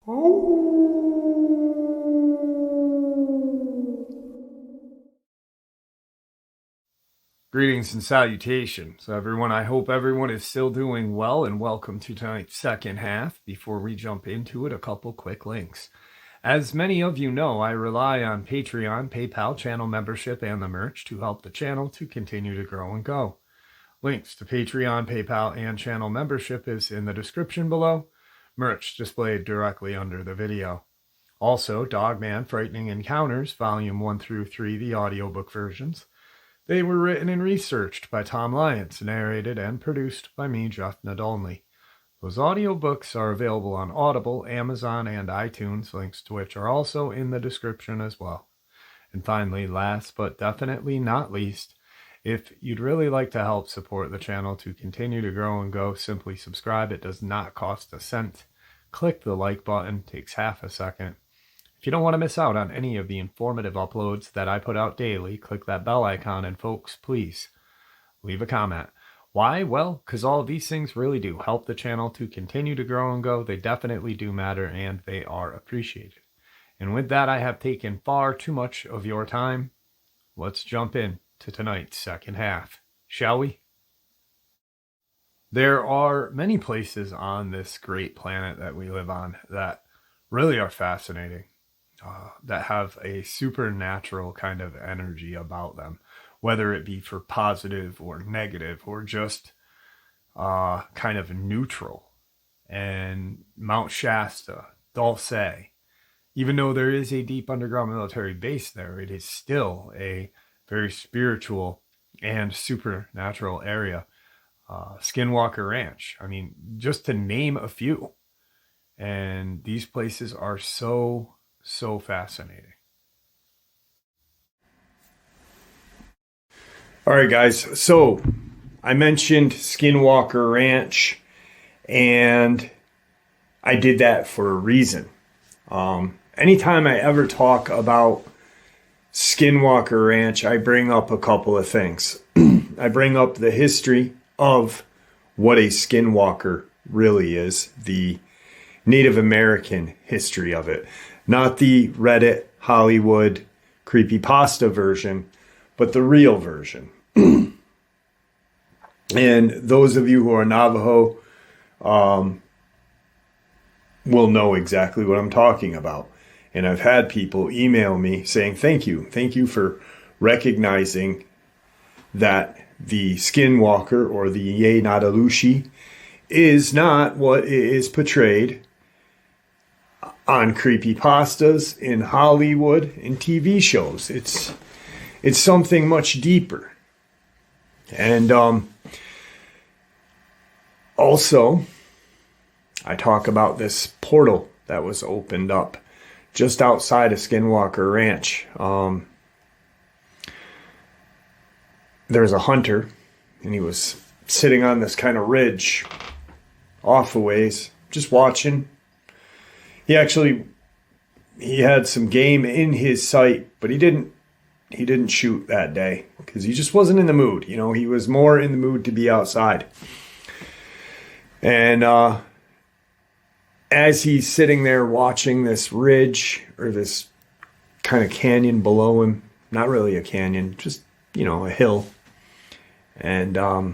Greetings and salutations, everyone. I hope everyone is still doing well, and welcome to tonight's second half. Before we jump into it, a couple quick links. As many of you know, I rely on Patreon, PayPal, channel membership, and the merch to help the channel to continue to grow and go. Links to Patreon, PayPal, and channel membership is in the description below. Merch displayed directly under the video. Also, Dogman Frightening Encounters, Volume 1 through 3, the audiobook versions. They were written and researched by Tom Lyons, narrated and produced by me, Jeff Nadolny. Those audiobooks are available on Audible, Amazon, and iTunes, links to which are also in the description as well. And finally, last but definitely not least, if you'd really like to help support the channel to continue to grow and go, simply subscribe. It does not cost a cent. Click the like button, takes half a second. If you don't want to miss out on any of the informative uploads that I put out daily, click that bell icon, and folks, please leave a comment. Why? Well, because all of these things really do help the channel to continue to grow and go. They definitely do matter, and they are appreciated. And with that, I have taken far too much of your time. Let's jump in to tonight's second half, shall we? There are many places on this great planet that we live on that really are fascinating. That have a supernatural kind of energy about them, whether it be for positive or negative or just kind of neutral. And Mount Shasta, Dulce, even though there is a deep underground military base there, it is still a very spiritual and supernatural area. Skinwalker Ranch, I mean, just to name a few. And these places are so fascinating. All right, guys. So I mentioned Skinwalker Ranch, and I did that for a reason. Anytime I ever talk about Skinwalker Ranch, I bring up a couple of things. I bring up the history of what a skinwalker really is, the Native American history of it. Not the Reddit, Hollywood, creepypasta version, but the real version. And those of you who are Navajo will know exactly what I'm talking about. And I've had people email me saying, thank you for recognizing that the skinwalker or the Ye Nadalushi is not what is portrayed on creepypastas, in Hollywood, in TV shows. It's something much deeper. And also, I talk about this portal that was opened up just outside of Skinwalker Ranch. There's a hunter, and he was sitting on this kind of ridge off a ways, just watching. He had some game in his sight, but he didn't shoot that day because he just wasn't in the mood. You know, he was more in the mood to be outside. And as he's sitting there watching this ridge or this kind of canyon below him, not really a canyon, just, you know, a hill and a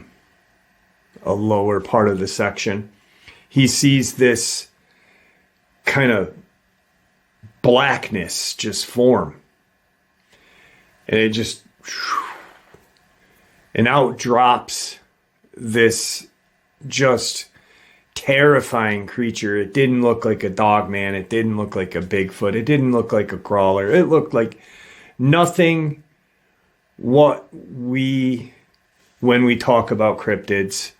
lower part of the section, he sees this kind of blackness just form, and it just, and out drops this just terrifying creature. It didn't look like a Dogman, it didn't look like a Bigfoot, it didn't look like a crawler, it looked like nothing what we, when we talk about cryptids,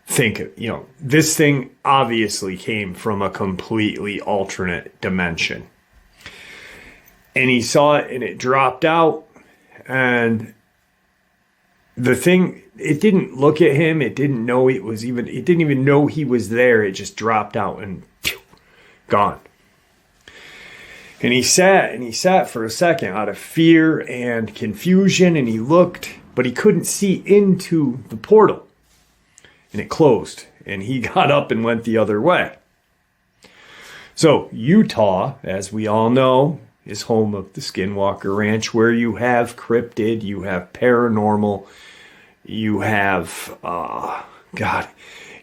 think, you know, this thing obviously came from a completely alternate dimension. And he saw it and it dropped out, and the thing, it didn't look at him, it didn't know it didn't even know he was there. It just dropped out and phew, gone. And he sat for a second out of fear and confusion, and he looked, but he couldn't see into the portal. And it closed, and he got up and went the other way. So Utah, as we all know, is home of the Skinwalker Ranch, where you have cryptid, you have paranormal, you have, UAP,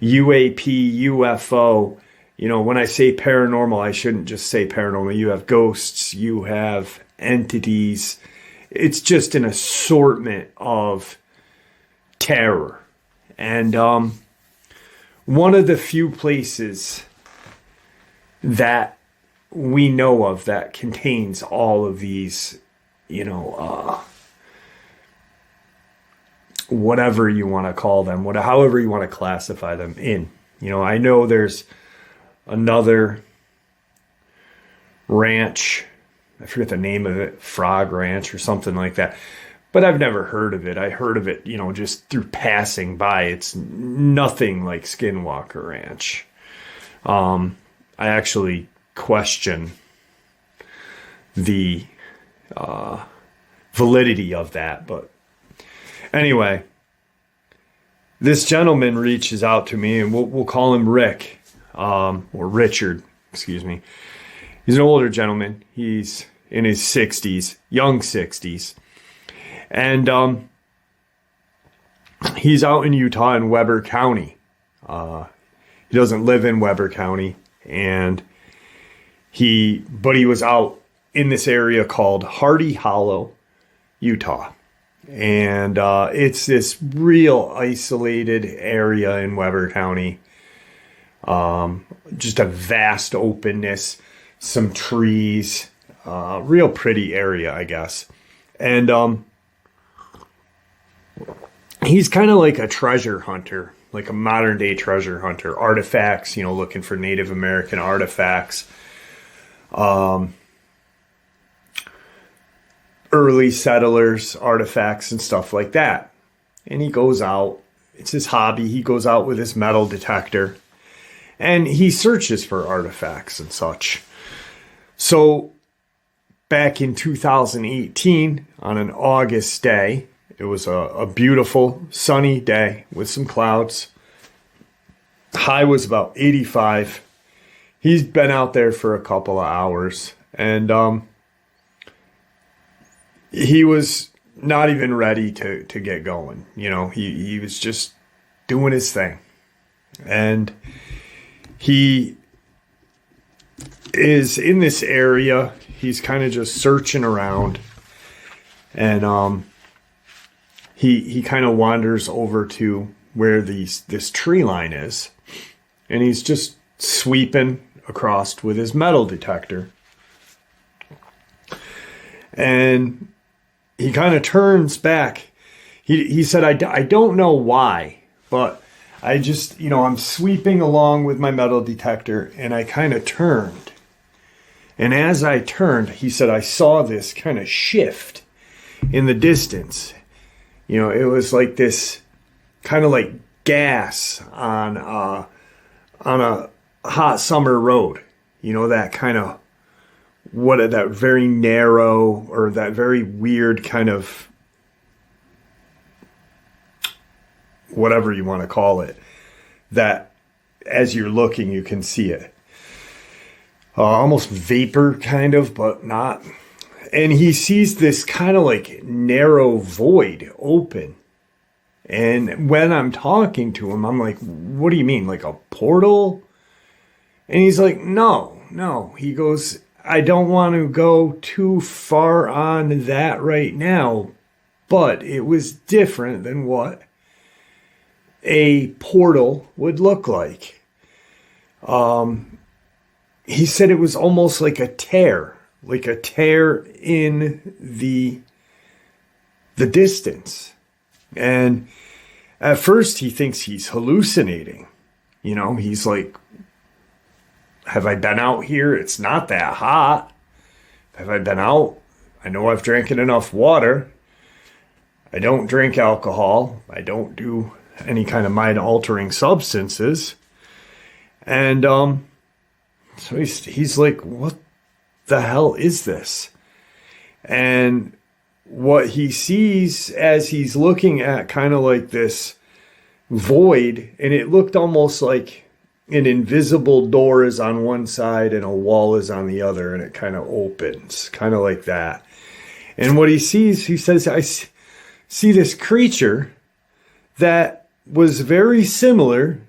UFO. You know, when I say paranormal, I shouldn't just say paranormal. You have ghosts, you have entities. It's just an assortment of terror. And one of the few places that we know of that contains all of these, whatever you want to call them, however you want to classify them in. I know there's another ranch, I forget the name of it, Frog Ranch or something like that, but I've never heard of it. I heard of it, just through passing by. It's nothing like Skinwalker Ranch. I actually question the validity of that, but anyway, this gentleman reaches out to me, and we'll call him Rick, or Richard, excuse me. He's an older gentleman. He's in his 60s, young 60s. And he's out in Utah in Weber County. He doesn't live in Weber County, but he was out in this area called Hardy Hollow, Utah. And it's this real isolated area in Weber County. Just a vast openness, some trees, real pretty area, I guess. And he's kind of like a treasure hunter, like a modern day treasure hunter. Artifacts, looking for Native American artifacts. Early settlers, artifacts, and stuff like that. And he goes out. It's his hobby. He goes out with his metal detector, and he searches for artifacts and such. So back in 2018, on an August day, it was a beautiful sunny day with some clouds. High was about 85. He's been out there for a couple of hours, and he was not even ready to get going. He was just doing his thing. And he is in this area. He's kind of just searching around. And he kind of wanders over to where this tree line is. And he's just sweeping across with his metal detector. And he kind of turns back. He said, I don't know why, but I just, I'm sweeping along with my metal detector, and I kind of turned. And as I turned, he said, I saw this kind of shift in the distance. It was like this kind of like gas on a hot summer road. That kind of, that very narrow, or that very weird kind of, whatever you want to call it, that as you're looking, you can see it. Almost vapor kind of, but not. And he sees this kind of like narrow void open. And when I'm talking to him, I'm like, what do you mean? Like a portal? And he's like, no. He goes, I don't want to go too far on that right now, but it was different than what a portal would look like. He said it was almost like a tear in the distance. And at first he thinks he's hallucinating. He's like, have I been out here? It's not that hot. Have I been out? I know I've drank enough water. I don't drink alcohol. I don't do any kind of mind-altering substances. And so he's like, what the hell is this? And what he sees as he's looking at kind of like this void, and it looked almost like an invisible door is on one side and a wall is on the other, and it kind of opens, kind of like that. And what he sees, he says, I see this creature that was very similar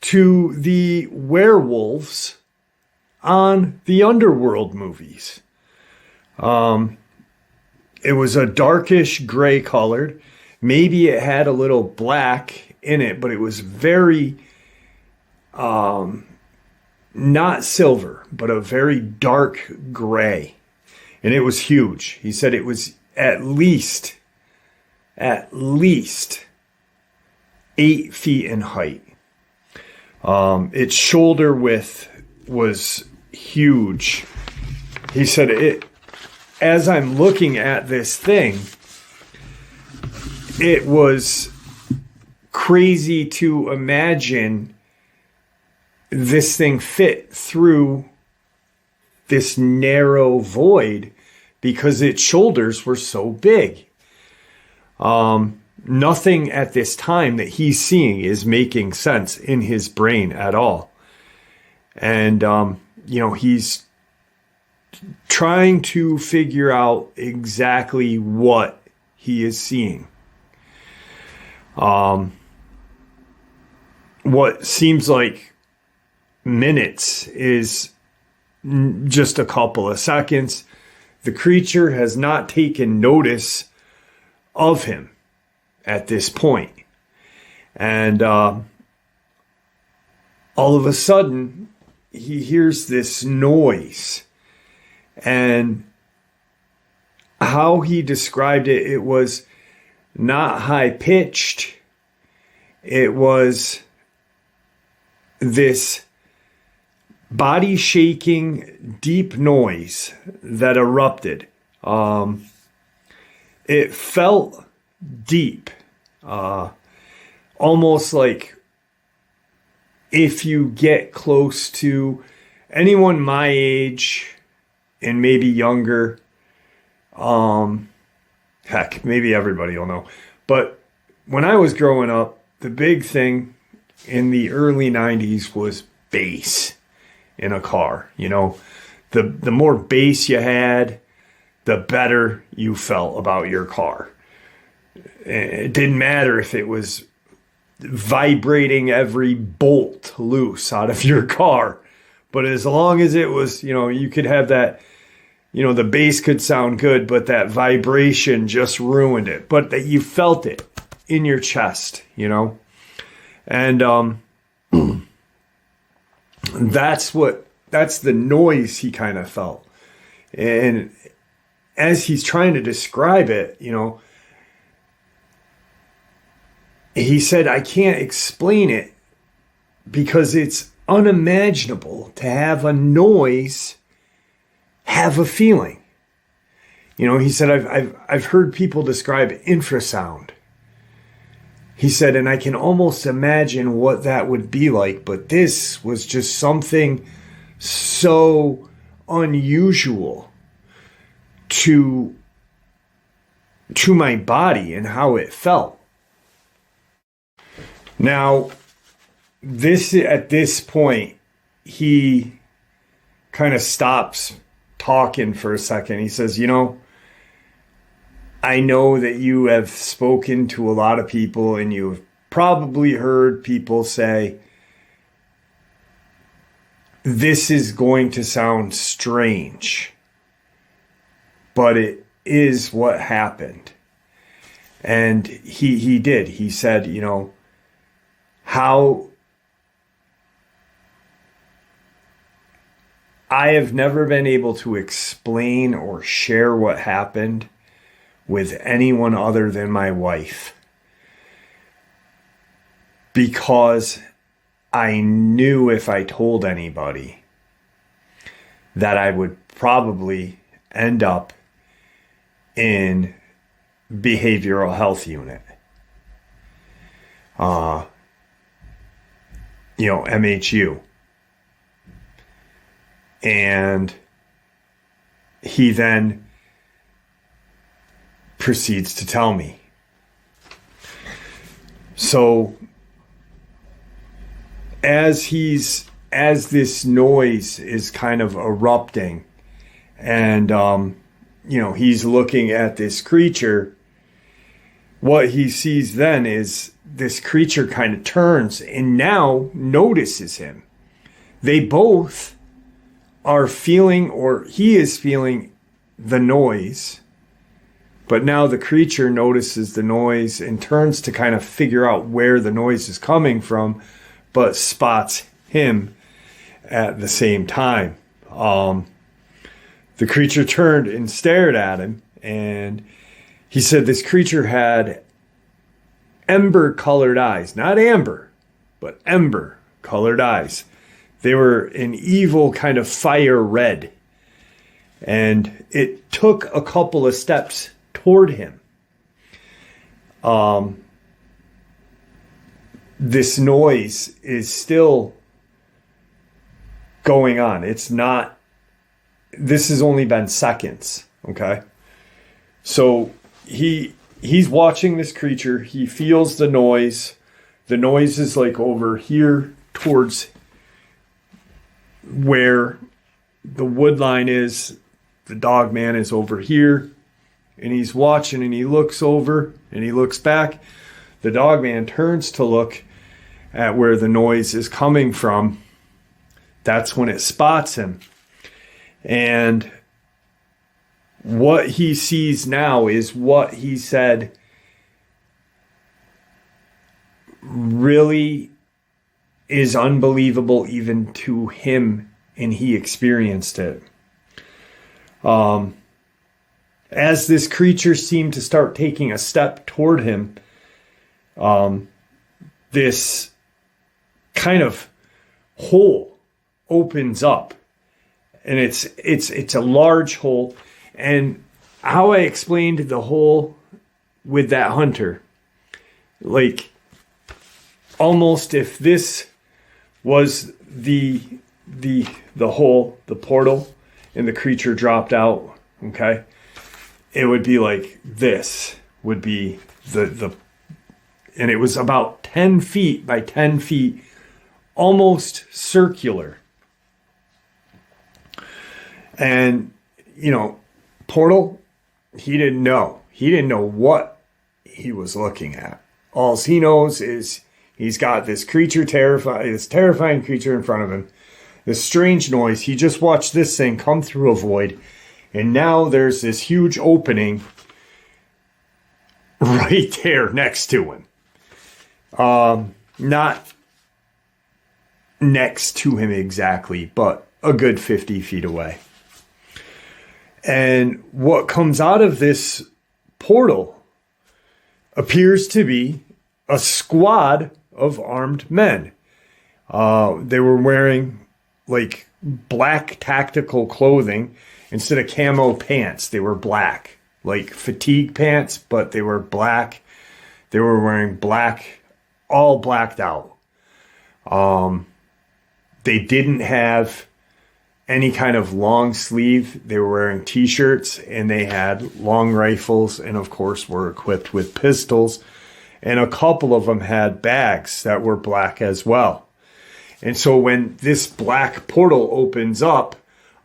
to the werewolves on the Underworld movies. It was a darkish gray colored. Maybe it had a little black in it, but it was very, not silver, but a very dark gray. And it was huge. He said it was at least 8 feet in height. Its shoulder width was huge. He said as I'm looking at this thing, it was crazy to imagine this thing fit through this narrow void because its shoulders were so big. Nothing at this time that he's seeing is making sense in his brain at all. And, he's trying to figure out exactly what he is seeing. What seems like minutes is just a couple of seconds. The creature has not taken notice of him at this point. And all of a sudden, he hears this noise. And how he described it, it was not high-pitched. It was this body-shaking, deep noise that erupted. It felt deep, almost like if you get close to anyone my age and maybe younger, heck, maybe everybody will know. But when I was growing up, the big thing in the early 90s was bass in a car. The more bass you had, the better you felt about your car. It didn't matter if it was vibrating every bolt loose out of your car. But as long as it was, you could have that, the bass could sound good, but that vibration just ruined it. But that you felt it in your chest, And that's the noise he kind of felt. And as he's trying to describe it, he said, I can't explain it because it's unimaginable to have a noise have a feeling. He said, I've heard people describe infrasound. He said, and I can almost imagine what that would be like, but this was just something so unusual to my body and how it felt. Now, at this point, he kind of stops talking for a second. He says, I know that you have spoken to a lot of people and you've probably heard people say, this is going to sound strange, but it is what happened. And he did. He said, how I have never been able to explain or share what happened with anyone other than my wife, because I knew if I told anybody that I would probably end up in behavioral health unit. MHU. And he then proceeds to tell me. So as this noise is kind of erupting, and he's looking at this creature, what he sees then is this creature kind of turns and now notices him. They both are feeling, or he is feeling, the noise, but now the creature notices the noise and turns to kind of figure out where the noise is coming from, but spots him at the same time. The creature turned and stared at him, and he said this creature had ember-colored eyes. Not amber, but ember-colored eyes. They were an evil kind of fire red. And it took a couple of steps toward him. This noise is still going on. This has only been seconds, okay? So he's watching this creature. He feels the noise. The noise is like over here towards where the wood line is. The Dogman is over here, and he's watching, and he looks over and he looks back. The Dogman turns to look at where the noise is coming from. That's when it spots him. And what he sees now is what he said really is unbelievable even to him, and he experienced it. As this creature seemed to start taking a step toward him, this kind of hole opens up, and it's a large hole. And how I explained the hole with that hunter, like almost if this was the hole, the portal, and the creature dropped out, okay, it would be like this would be and it was about 10 feet by 10 feet, almost circular. And, portal, he didn't know. He didn't know what he was looking at. All he knows is he's got this terrifying creature in front of him. This strange noise. He just watched this thing come through a void. And now there's this huge opening right there next to him. Not next to him exactly, but a good 50 feet away. And what comes out of this portal appears to be a squad of armed men. They were wearing like black tactical clothing. Instead of camo pants, they were black, like fatigue pants, but they were black. They were wearing black, all blacked out. They didn't have any kind of long sleeve. They were wearing t-shirts, and they had long rifles, and of course were equipped with pistols. And a couple of them had bags that were black as well. And so when this black portal opens up,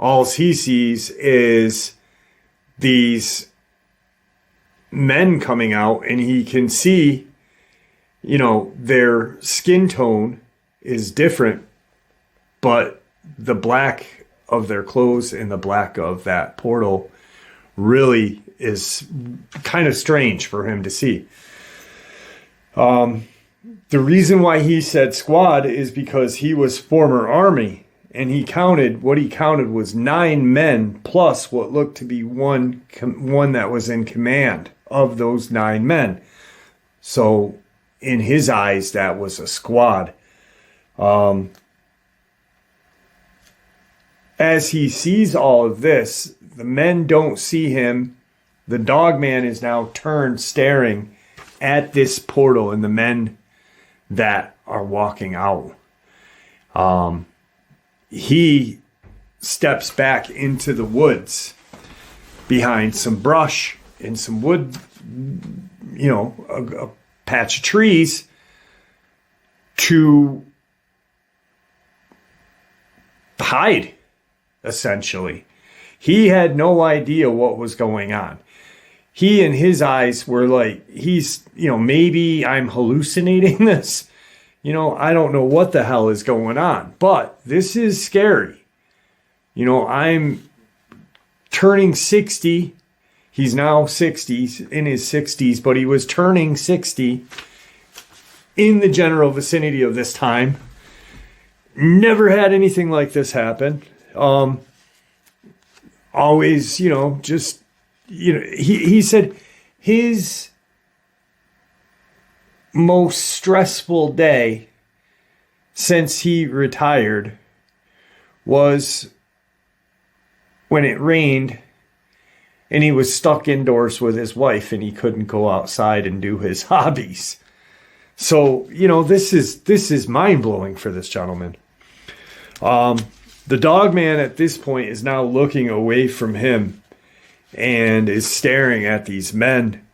all he sees is these men coming out, and he can see, their skin tone is different, but the black of their clothes and the black of that portal really is kind of strange for him to see. The reason why he said squad is because he was former Army. And what he counted was 9 men plus what looked to be one that was in command of those 9 men. So in his eyes, that was a squad. As he sees all of this, the men don't see him. The Dogman is now turned staring at this portal and the men that are walking out. He steps back into the woods behind some brush and some wood, a patch of trees, to hide, essentially. He had no idea what was going on. He and his eyes were like, maybe I'm hallucinating this. I don't know what the hell is going on, but this is scary. I'm turning 60. He's now 60s, in his 60s, but he was turning 60 in the general vicinity of this time. Never had anything like this happen. Always, he said his most stressful day since he retired was when it rained and he was stuck indoors with his wife and he couldn't go outside and do his hobbies. So, this is mind-blowing for this gentleman. The Dogman at this point is now looking away from him and is staring at these men.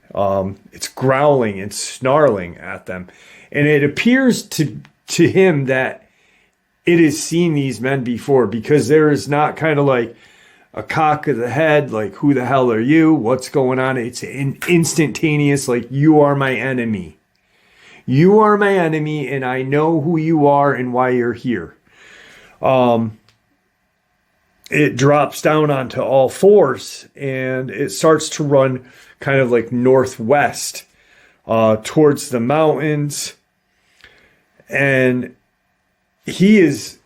It's growling and snarling at them. And it appears to him that it has seen these men before, because there is not kind of like a cock of the head, like, who the hell are you? What's going on? It's instantaneous, like, you are my enemy. You are my enemy, and I know who you are and why you're here. It drops down onto all fours and it starts to run kind of like northwest towards the mountains. And he is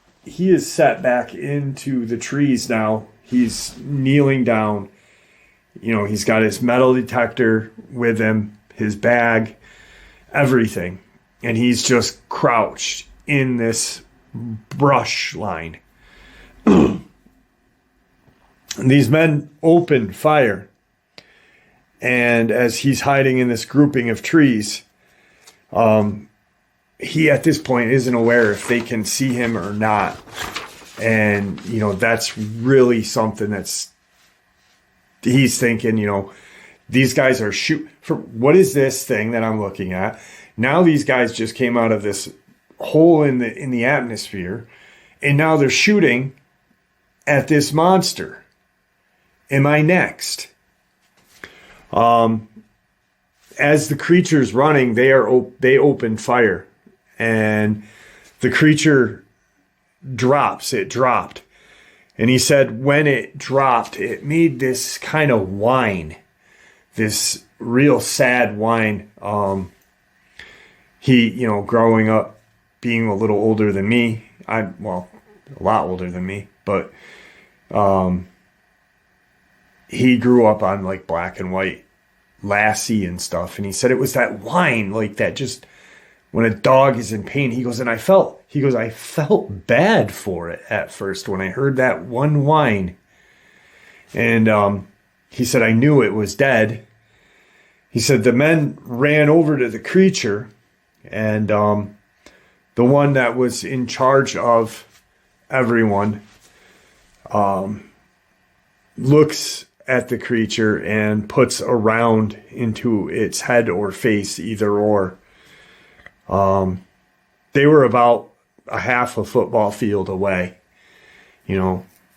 set back into the trees now. He's kneeling down. He's got his metal detector with him, his bag, everything. And he's just crouched in this brush line. These men open fire. And as he's hiding in this grouping of trees, he at this point isn't aware if they can see him or not. And, that's really something he's thinking, these guys are what is this thing that I'm looking at? Now these guys just came out of this hole in the atmosphere, and now they're shooting at this monster. Am I next? As the creature's running, they open fire, and the creature drops. It dropped, and he said when it dropped, it made this kind of whine, this real sad whine. He, growing up, being a little older than me, a lot older than me, but he grew up on like black and white Lassie and stuff. And he said it was that whine, like that, just when a dog is in pain. He goes, I felt bad for it at first when I heard that one whine. And he said, I knew it was dead. He said the men ran over to the creature, and the one that was in charge of everyone looks at the creature and puts a round into its head or face, either or. They were about a half a football field away,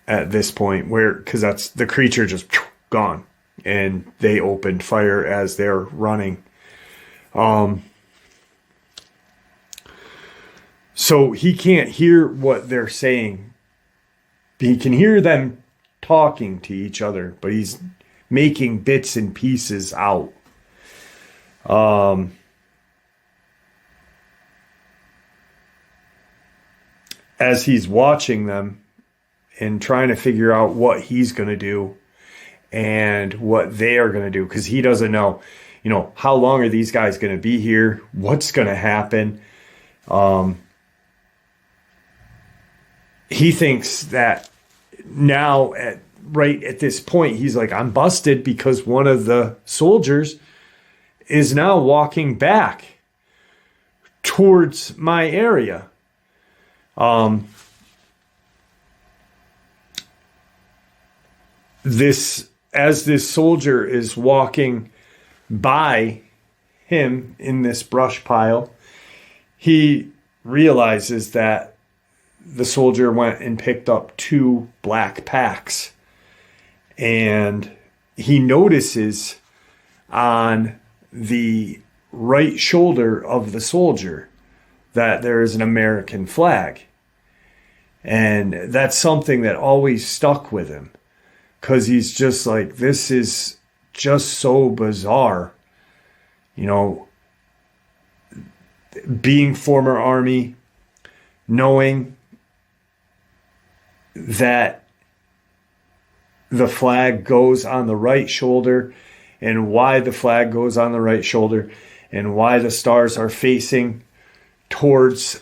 at this point, because that's the creature just gone, and they opened fire as they're running. So he can't hear what they're saying. He can hear them talking to each other, but he's making bits and pieces out. As he's watching them and trying to figure out what he's going to do and what they are going to do, because he doesn't know, how long are these guys going to be here? What's going to happen? He thinks that now, right at this point, he's like, I'm busted, because one of the soldiers is now walking back towards my area. As this soldier is walking by him in this brush pile, he realizes that the soldier went and picked up 2 black packs. And he notices on the right shoulder of the soldier that there is an American flag. And that's something that always stuck with him, because he's just like, this is just so bizarre. You know, being former Army, knowing that the flag goes on the right shoulder, and why the flag goes on the right shoulder, and why the stars are facing towards,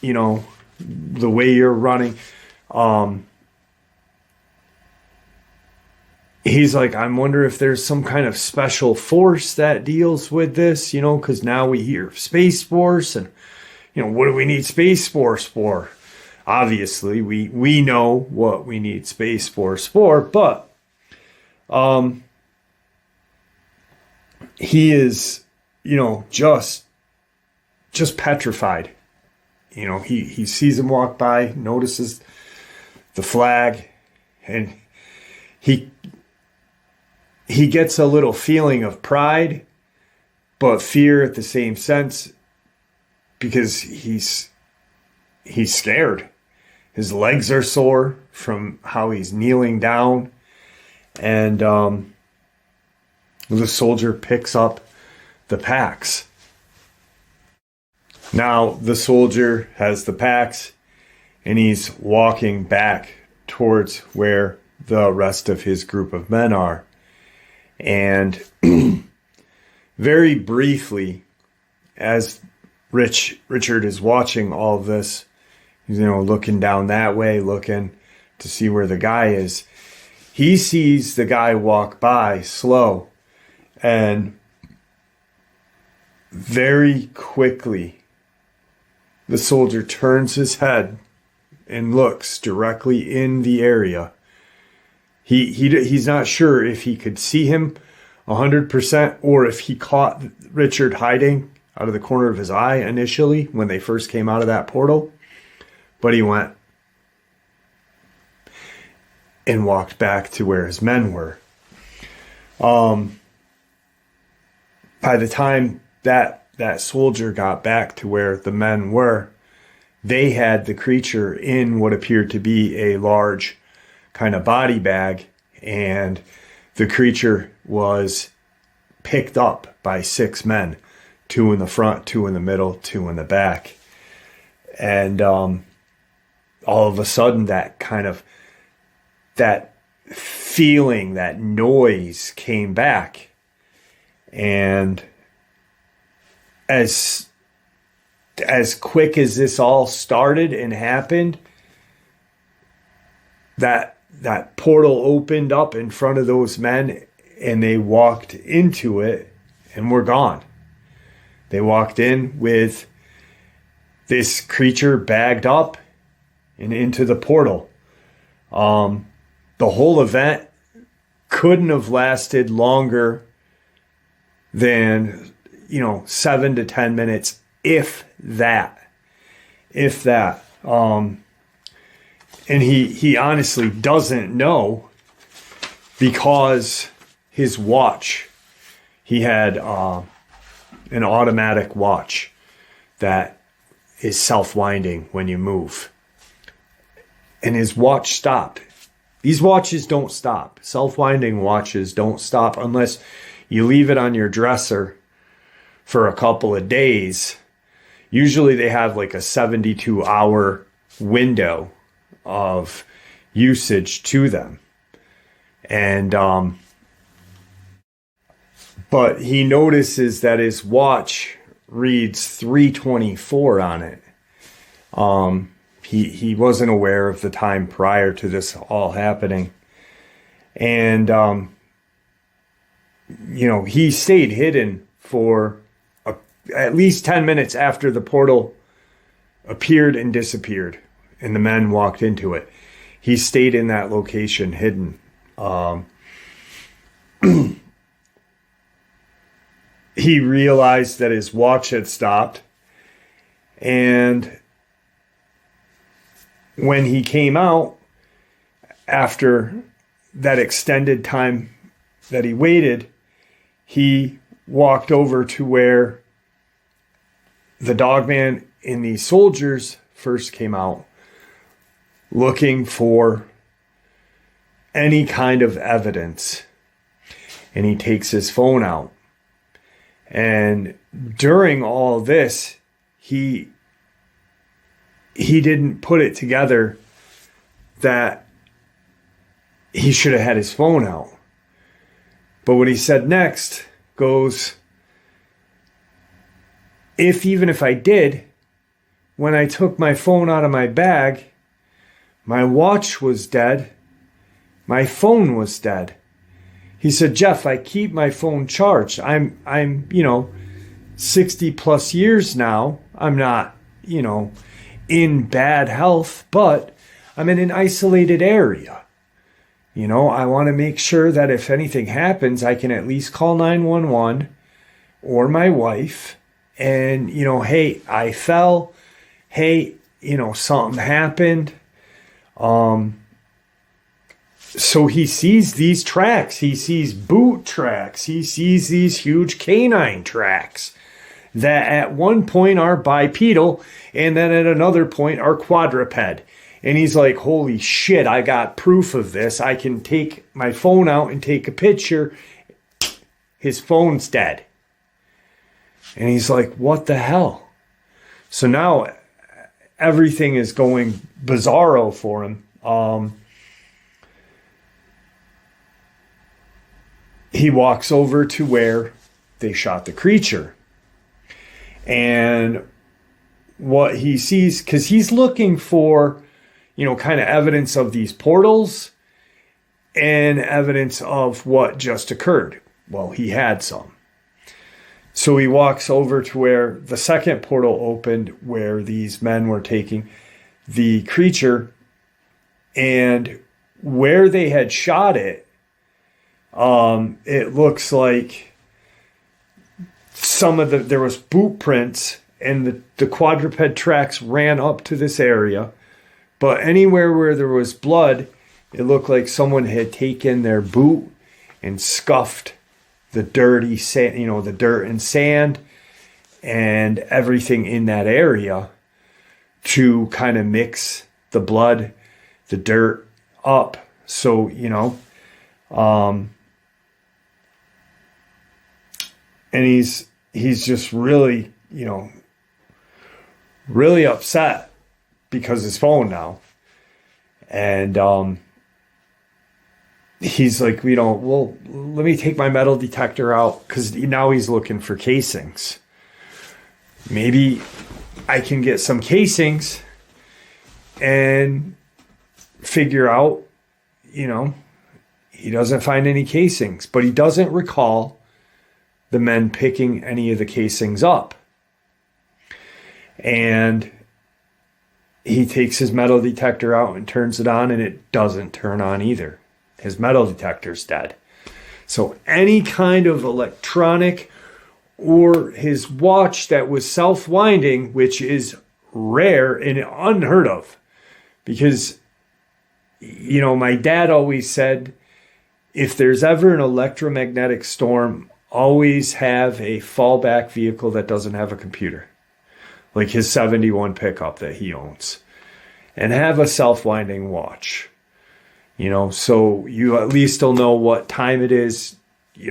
you know, the way you're running. He's like, I wonder if there's some kind of special force that deals with this, you know, because now we hear Space Force, and, you know, what do we need Space Force for? Obviously, we know what we need Space Force for, but he is, you know, just petrified. You know, he sees him walk by, notices the flag, and he gets a little feeling of pride, but fear at the same sense, because he's scared. His legs are sore from how he's kneeling down, and the soldier picks up the packs. Now the soldier has the packs, and he's walking back towards where the rest of his group of men are. And very briefly, as Richard is watching all of this, you know, looking down that way, looking to see where the guy is, he sees the guy walk by slow, and very quickly the soldier turns his head and looks directly in the area. He's not sure if he could see him 100% or if he caught Richard hiding out of the corner of his eye initially when they first came out of that portal. But he went and walked back to where his men were. By the time that soldier got back to where the men were, they had the creature in what appeared to be a large kind of body bag, and the creature was picked up by 6 men, 2 in the front, 2 in the middle, 2 in the back. And all of a sudden, that feeling, that noise came back. And as quick as this all started and happened, that portal opened up in front of those men, and they walked into it and were gone. They walked in with this creature bagged up and into the portal. The whole event couldn't have lasted longer than, 7 to 10 minutes, if that. And he honestly doesn't know, because his watch, he had an automatic watch that is self-winding when you move. And his watch stopped. These watches don't stop. Self-winding watches don't stop unless you leave it on your dresser for a couple of days. Usually they have like a 72-hour window of usage to them. And but he notices that his watch reads 3:24 on it. He wasn't aware of the time prior to this all happening. And he stayed hidden for at least 10 minutes after the portal appeared and disappeared and the men walked into it. He stayed in that location hidden. He realized that his watch had stopped, and when he came out after that extended time that he waited, he walked over to where the Dogman and these soldiers first came out, looking for any kind of evidence. And he takes his phone out. And during all this, he didn't put it together that he should have had his phone out. But what he said next goes, even if I did, when I took my phone out of my bag, my watch was dead. My phone was dead. He said, Jeff, I keep my phone charged. I'm 60 plus years now. I'm not, in bad health, but I'm in an isolated area. I want to make sure that if anything happens, I can at least call 911 or my wife and, hey, I fell. Hey, something happened. So he sees these tracks. He sees boot tracks. He sees these huge canine tracks that at one point are bipedal and then at another point are quadruped. And he's like, holy shit, I got proof of this. I can take my phone out and take a picture. His phone's dead. And he's like, what the hell? So now everything is going bizarro for him. He walks over to where they shot the creature. And what he sees, because he's looking for, kind of evidence of these portals and evidence of what just occurred. Well, he had some. So he walks over to where the second portal opened, where these men were taking the creature, and where they had shot it, it looks like there was boot prints and the quadruped tracks ran up to this area. But anywhere where there was blood, it looked like someone had taken their boot and scuffed the dirty sand, the dirt and sand and everything in that area to kind of mix the blood, the dirt up. So, and he's just really, really upset because his phone now. And he's like, well, let me take my metal detector out, because now he's looking for casings. Maybe I can get some casings and figure out, he doesn't find any casings, but he doesn't recall the men picking any of the casings up. And he takes his metal detector out and turns it on, and it doesn't turn on either. His metal detector's dead. So any kind of electronic, or his watch that was self-winding, which is rare and unheard of. Because, my dad always said, if there's ever an electromagnetic storm, always have a fallback vehicle that doesn't have a computer. Like his 71 pickup that he owns. And have a self-winding watch. So you at least will know what time it is.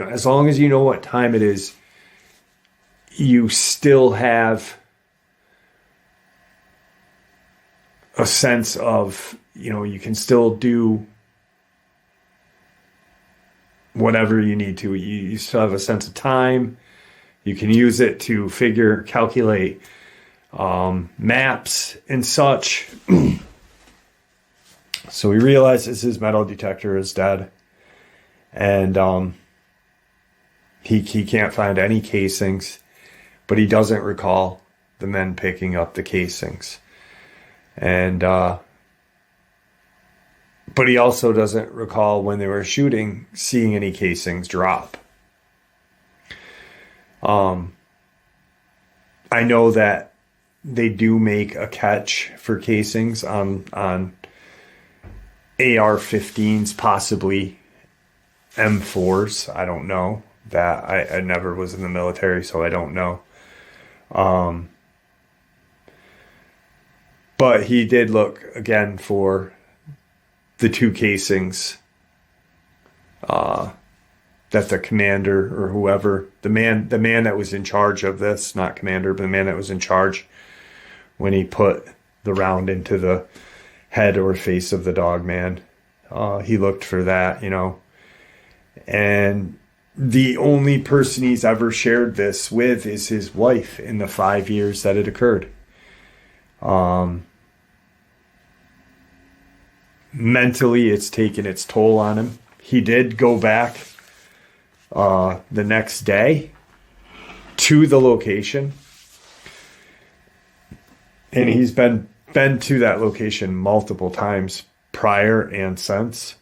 As long as you know what time it is, you still have a sense of, you can still do whatever you need to. You still have a sense of time. You can use it to calculate maps and such. So he realizes his metal detector is dead, and he can't find any casings, but he doesn't recall the men picking up the casings. And but he also doesn't recall when they were shooting seeing any casings drop. I know that they do make a catch for casings on AR-15s, possibly M4s. I don't know that. I never was in the military, so I don't know. But he did look again for the 2 casings that the commander or whoever, the man that was in charge of this, not commander, but the man that was in charge when he put the round into the head or face of the Dogman, he looked for that, and the only person he's ever shared this with is his wife in the 5 years that it occurred. Mentally, it's taken its toll on him. He did go back the next day to the location, and he's been to that location multiple times prior and since.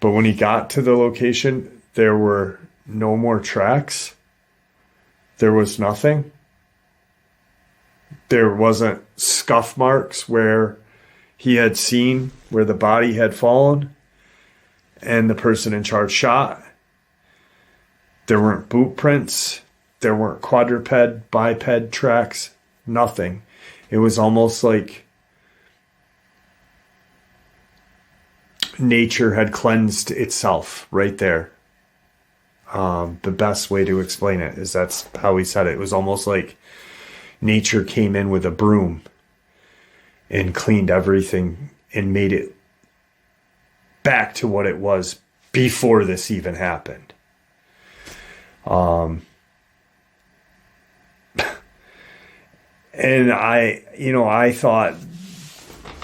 But when he got to the location, there were no more tracks. There was nothing. There wasn't scuff marks where he had seen where the body had fallen and the person in charge shot. There weren't boot prints. There weren't quadruped, biped tracks. Nothing. It was almost like nature had cleansed itself right there. The best way to explain it is that's how he said it. It was almost like nature came in with a broom and cleaned everything and made it back to what it was before this even happened. And I thought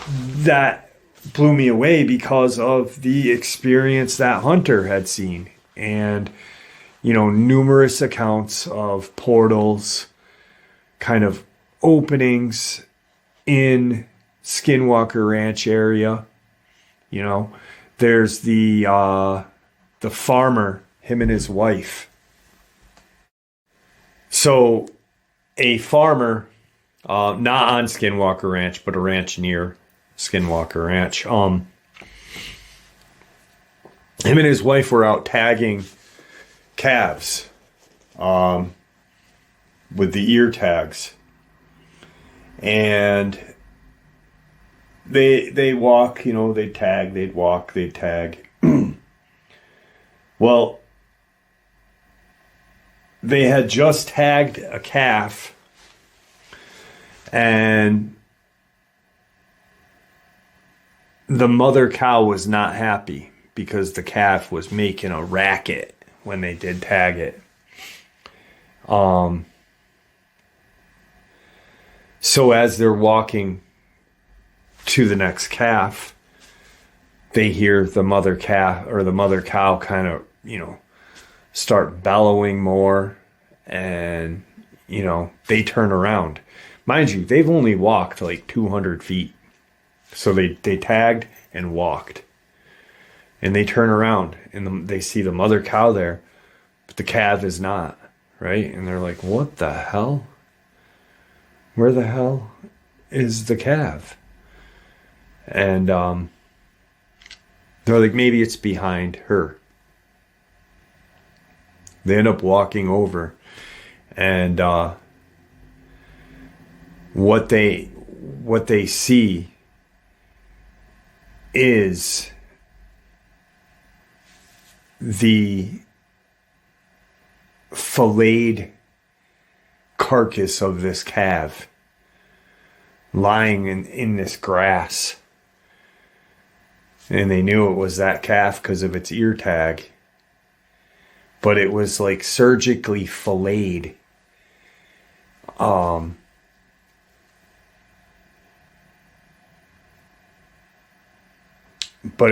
that blew me away because of the experience that hunter had seen, and numerous accounts of portals, kind of openings in Skinwalker Ranch area. There's the farmer, him and his wife. So a farmer, not on Skinwalker Ranch, but a ranch near Skinwalker Ranch. Him and his wife were out tagging calves with the ear tags. And they walk, they'd tag, they'd walk, they'd tag. Well, they had just tagged a calf, and the mother cow was not happy because the calf was making a racket when they did tag it. So as they're walking to the next calf, they hear the mother calf or the mother cow kind of, start bellowing more, and, they turn around. Mind you, they've only walked like 200 feet. So they tagged and walked. And they turn around and they see the mother cow there, but the calf is not, right? And they're like, what the hell? Where the hell is the calf? And they're like, maybe it's behind her. They end up walking over, and what they see is the filleted carcass of this calf lying in this grass. And they knew it was that calf because of its ear tag. But it was like surgically filleted. But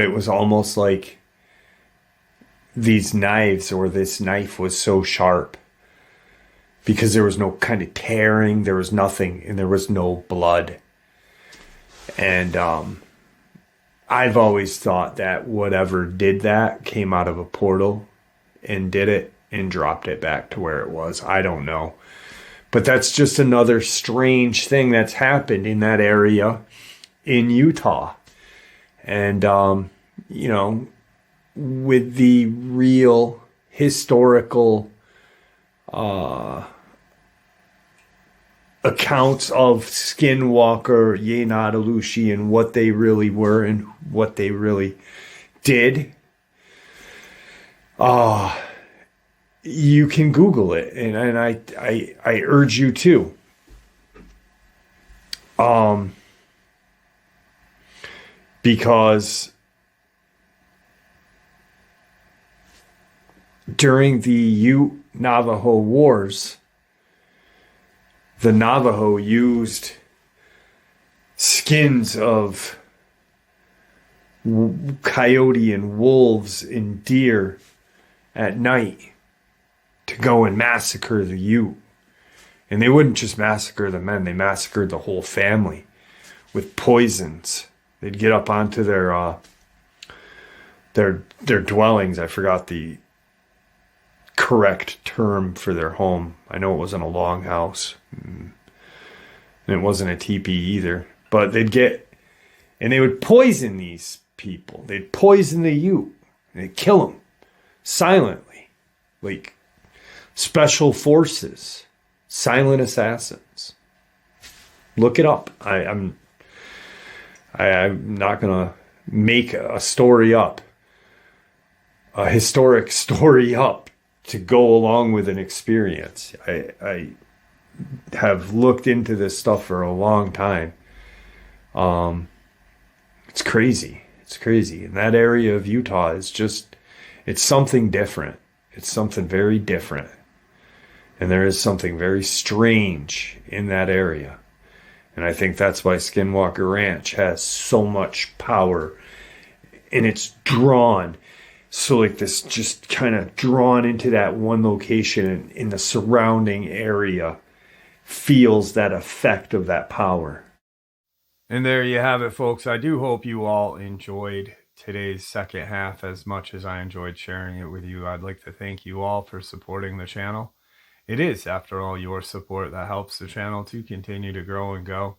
it was almost like these knives, or this knife was so sharp, because there was no kind of tearing, there was nothing, and there was no blood. And I've always thought that whatever did that came out of a portal and did it and dropped it back to where it was. I don't know. But that's just another strange thing that's happened in that area in Utah. And, you know, with the real historical accounts of Skinwalker, Yenadalushi, and what they really were and what they really did. You can Google it, and I urge you to. Because during the Ute-Navajo Wars, the Navajo used skins of coyote and wolves and deer at night to go and massacre the Ute. And they wouldn't just massacre the men, they massacred the whole family with poisons. They'd get up onto their dwellings. I forgot the correct term for their home. I know it wasn't a longhouse, and it wasn't a teepee either. But they'd get, and they would poison these people. They'd poison the Ute. And they'd kill them silently, like special forces, silent assassins. Look it up. I'm not gonna make a story up, a historic story up, to go along with an experience. I have looked into this stuff for a long time. It's crazy. It's crazy. And that area of Utah is just, it's something different. It's something very different. And there is something very strange in that area. And I think that's why Skinwalker Ranch has so much power. And it's drawn. So like this, just kind of drawn into that one location, and in the surrounding area feels that effect of that power. And there you have it, folks. I do hope you all enjoyed today's second half as much as I enjoyed sharing it with you. I'd like to thank you all for supporting the channel. It is, after all, your support that helps the channel to continue to grow and go.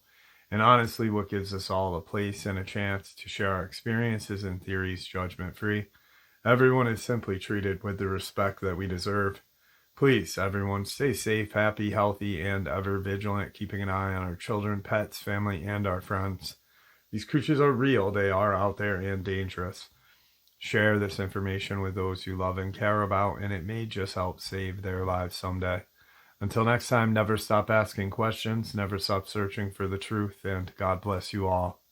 And honestly, what gives us all a place and a chance to share our experiences and theories judgment-free. Everyone is simply treated with the respect that we deserve. Please, everyone, stay safe, happy, healthy, and ever vigilant, keeping an eye on our children, pets, family, and our friends. These creatures are real. They are out there and dangerous. Share this information with those you love and care about, and it may just help save their lives someday. Until next time, never stop asking questions, never stop searching for the truth, and God bless you all.